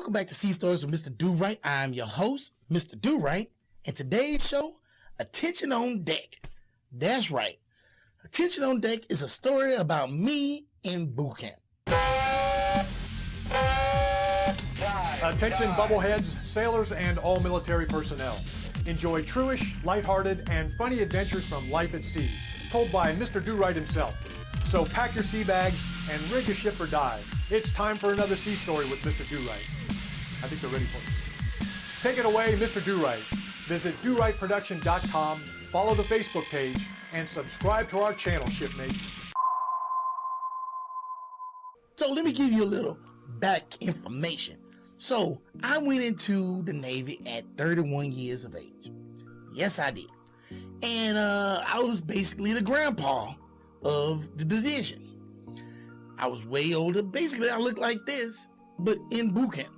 Welcome back to Sea Stories with Mr. Durite. I'm your host, Mr. Durite, and today's show, Attention on Deck. That's right. Attention on Deck is a story about me in boot camp. Attention bubbleheads, sailors, and all military personnel. Enjoy truish, lighthearted, and funny adventures from life at sea, told by Mr. Durite himself. So pack your sea bags and rig your ship or dive. It's time for another sea story with Mr. Durite. I think they're ready for you. Take it away, Mr. Durite. Visit DuriteProduction.com, follow the Facebook page, and subscribe to our channel, shipmates. So let me give you a little back information. So I went into the Navy at 31 years of age. Yes, I did. And I was basically the grandpa of the division. I was way older. Basically, I looked like this, but in boot camp.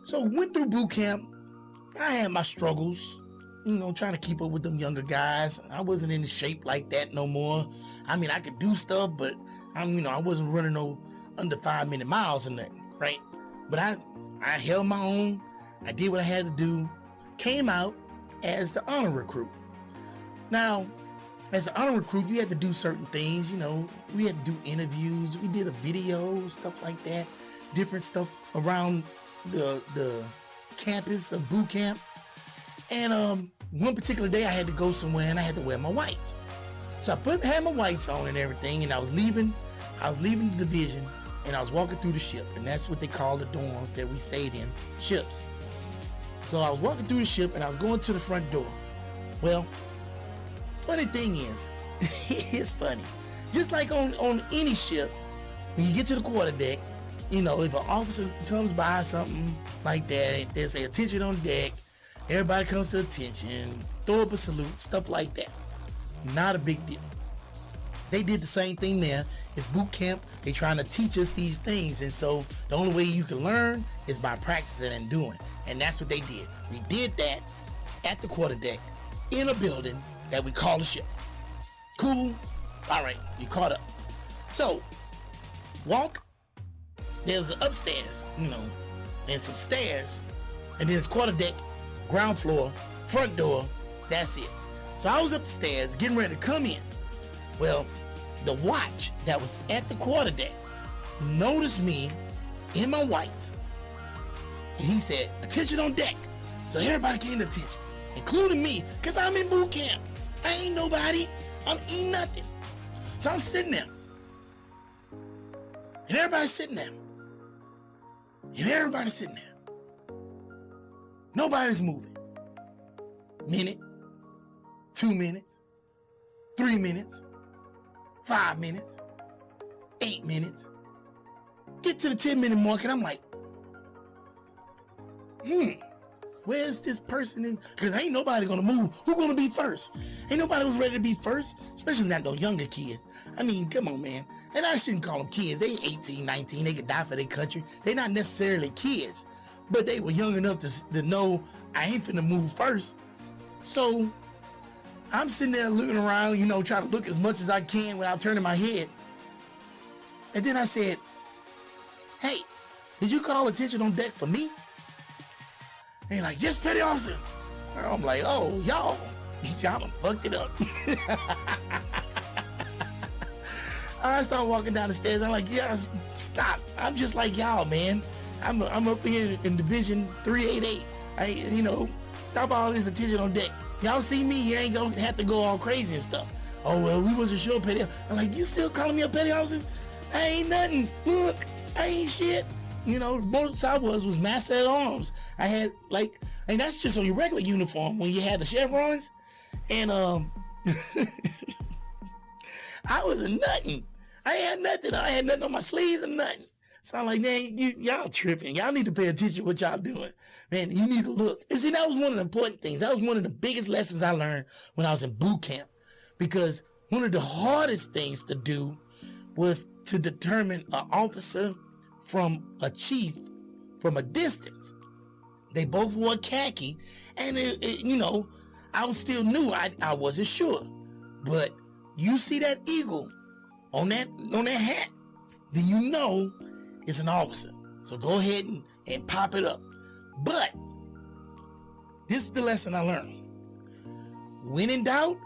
So went through boot camp. I had my struggles, trying to keep up with them younger guys. I wasn't in shape like that no more. I mean, I could do stuff, but I wasn't running no under 5-minute miles or nothing, right? But I held my own. I did what I had to do. Came out as the honor recruit. Now, as an honor recruit, you had to do certain things. We had to do interviews. We did a video, stuff like that. Different stuff around the campus of boot camp. And one particular day I had to go somewhere and I had to wear my whites. So I had my whites on and everything, and I was leaving the division, and I was walking through the ship, and that's what they call the dorms that we stayed in, ships. So I was walking through the ship and I was going to the front door. Well, funny thing is, it's funny. Just like on any ship, when you get to the quarterdeck, if an officer comes by, something like that, they say attention on deck, everybody comes to attention, throw up a salute, stuff like that. Not a big deal. They did the same thing there. It's boot camp. They're trying to teach us these things. And so the only way you can learn is by practicing and doing. And that's what they did. We did that at the quarterdeck in a building that we call a ship. Cool. All right. You caught up. So walk. There's an upstairs, and some stairs. And then it's quarterdeck, ground floor, front door. That's it. So I was upstairs getting ready to come in. Well, the watch that was at the quarterdeck noticed me in my whites, and he said, attention on deck. So everybody came to attention, including me, because I'm in boot camp. I ain't nobody. I'm eating nothing. So I'm sitting there, and everybody's sitting there, Nobody's moving. Minute, 2 minutes, 3 minutes, 5 minutes, 8 minutes. Get to the 10-minute mark and I'm like, where's this person in? Because ain't nobody gonna move. Who gonna be first? Ain't nobody was ready to be first, especially not no younger kid. I mean, come on, man. And I shouldn't call them kids. They 18, 19. They could die for their country. They not necessarily kids, but they were young enough to know I ain't finna move first. So I'm sitting there looking around, trying to look as much as I can without turning my head. And then I said, hey, did you call attention on deck for me? And they're like, yes, petty officer. And I'm like, oh, y'all done fucked it up. I start walking down the stairs. I'm like, yeah, stop. I'm just like y'all, man. I'm up here in Division 388. Stop all this attention on deck. Y'all see me, you ain't gonna have to go all crazy and stuff. Oh, well, we wasn't sure, petty. I'm like, you still calling me a petty officer? I ain't nothing. Look, I ain't shit. The most I was master at arms. I had and that's just on your regular uniform when you had the chevrons. And I was a nothing. I had nothing. I had nothing on my sleeves or nothing. So I'm like, man, y'all tripping. Y'all need to pay attention to what y'all doing. Man, you need to look. And see, that was one of the important things. That was one of the biggest lessons I learned when I was in boot camp. Because one of the hardest things to do was to determine an officer from a chief from a distance. They both wore khaki, and I was still new. I wasn't sure. But you see that eagle on that hat, then it's an officer. So go ahead and pop it up. But this is the lesson I learned. When in doubt,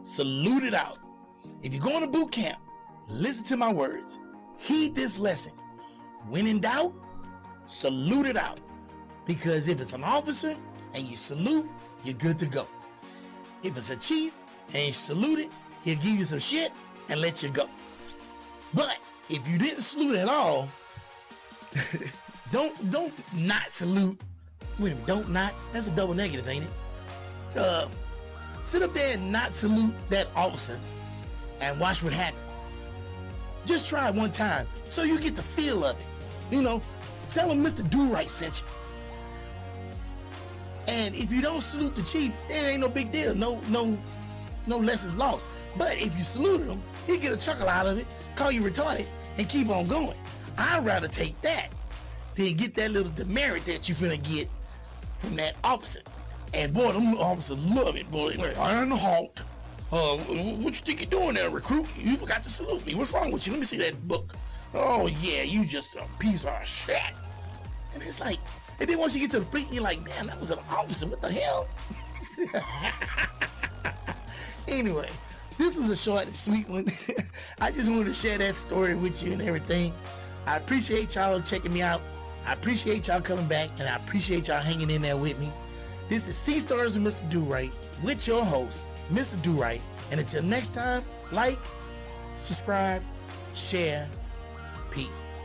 salute it out. If you're going to boot camp, listen to my words. Heed this lesson. When in doubt, salute it out. Because if it's an officer and you salute, you're good to go. If it's a chief and you salute it, he'll give you some shit and let you go. But if you didn't salute at all, don't not salute. Wait a minute, don't not? That's a double negative, ain't it? Sit up there and not salute that officer and watch what happens. Just try it one time so you get the feel of it. You know, tell him Mr. Durite sent you. And if you don't salute the chief, it ain't no big deal. No lessons lost. But if you salute him, he'll get a chuckle out of it, call you retarded, and keep on going. I'd rather take that than get that little demerit that you finna get from that officer. And boy, them officers love it, boy. Iron halt. What you think you're doing there, recruit? You forgot to salute me. What's wrong with you? Let me see that book. Oh yeah, you just a piece of shit. And it's like, and then once you get to the fleet, you're like, man, that was an officer. What the hell? Anyway, this was a short and sweet one. I just wanted to share that story with you and everything. I appreciate y'all checking me out. I appreciate y'all coming back, and I appreciate y'all hanging in there with me. This is Sea Stars with Mr. Durite with your host, Mr. Durite. And until next time, like, subscribe, share, peace.